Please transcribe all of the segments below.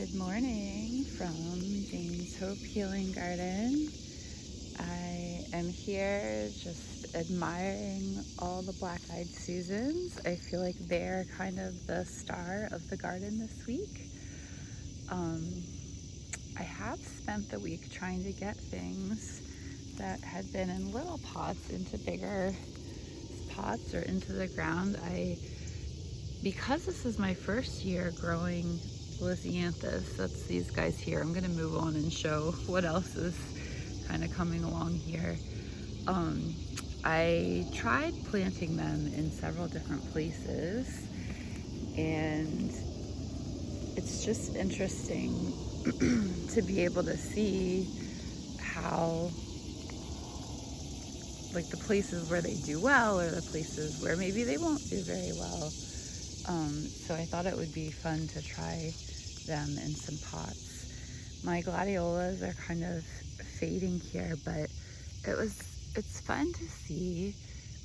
Good morning from Jane's Hope Healing Garden. I am here just admiring all the black-eyed Susans. I feel like they're kind of the star of the garden this week. I have spent the week trying to get things that had been in little pots into bigger pots or into the ground. Because this is my first year growing lisianthus, that's these guys here. I'm gonna move on and show what else is kind of coming along here. I tried planting them in several different places, and it's just interesting to be able to see how, like, the places where they do well or the places where maybe they won't do very well. So I thought it would be fun to try them in some pots. My gladiolas are kind of fading here, but it's fun to see.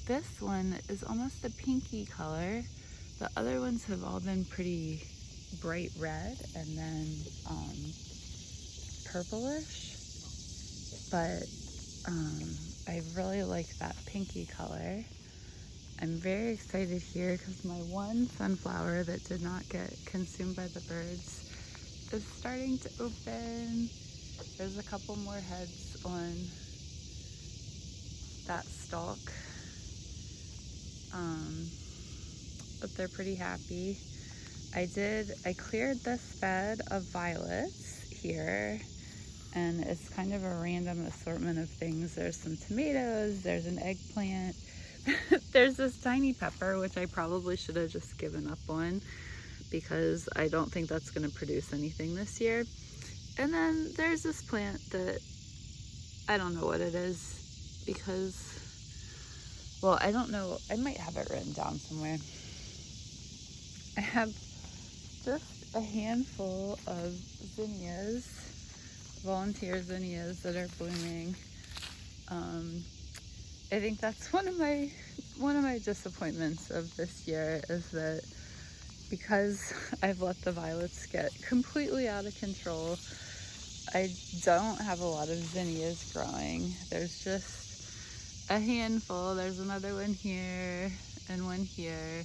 This one is almost a pinky color. The other ones have all been pretty bright red and then purplish, but I really like that pinky color. I'm very excited here because my one sunflower that did not get consumed by the birds is starting to open. There's a couple more heads on that stalk, but they're pretty happy. I cleared this bed of violets here, and it's kind of a random assortment of things. There's some tomatoes, there's an eggplant, there's this tiny pepper, which I probably should have just given up on because I don't think that's going to produce anything this year. And then there's this plant that I don't know what it is because, well, I don't know. I might have it written down somewhere. I have just a handful of zinnias, volunteer zinnias that are blooming. I think that's one of my disappointments of this year is that because I've let the violets get completely out of control, I don't have a lot of zinnias growing. There's just a handful. There's another one here and one here.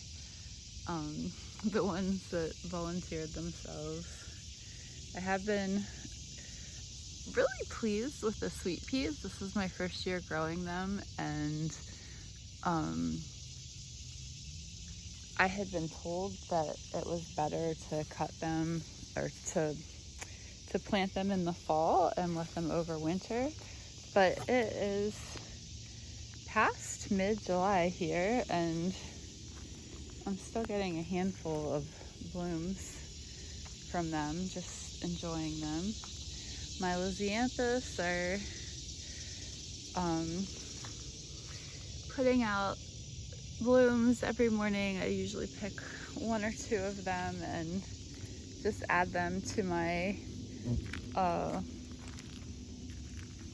The ones that volunteered themselves. I have been really pleased with the sweet peas. This is my first year growing them, and I had been told that it was better to cut them or to plant them in the fall and let them overwinter, but it is past mid-July here and I'm still getting a handful of blooms from them, just enjoying them. My lisianthus are putting out blooms every morning. I usually pick one or two of them and just add them to my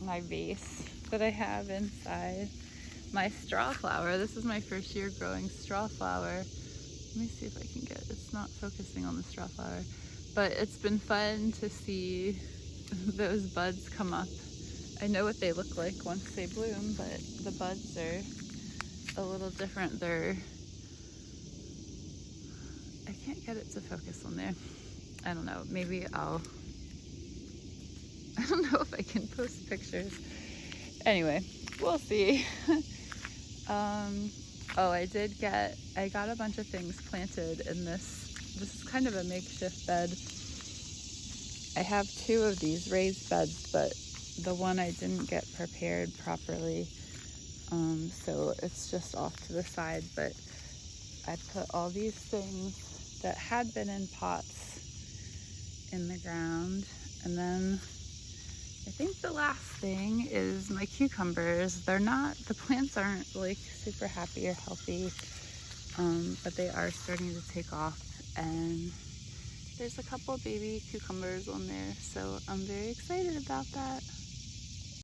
my vase that I have inside. My strawflower, this is my first year growing strawflower. Let me see if I can it's not focusing on the strawflower, but it's been fun to see those buds come up. I know what they look like once they bloom, but the buds are a little different. I can't get it to focus on there. I don't know, maybe I don't know if I can post pictures. Anyway, we'll see. Oh, I got a bunch of things planted in this is kind of a makeshift bed. I have two of these raised beds, but the one I didn't get prepared properly, so it's just off to the side. But I put all these things that had been in pots in the ground, and then I think the last thing is my cucumbers. The plants aren't like super happy or healthy, but they are starting to take off, and there's a couple baby cucumbers on there, so I'm very excited about that.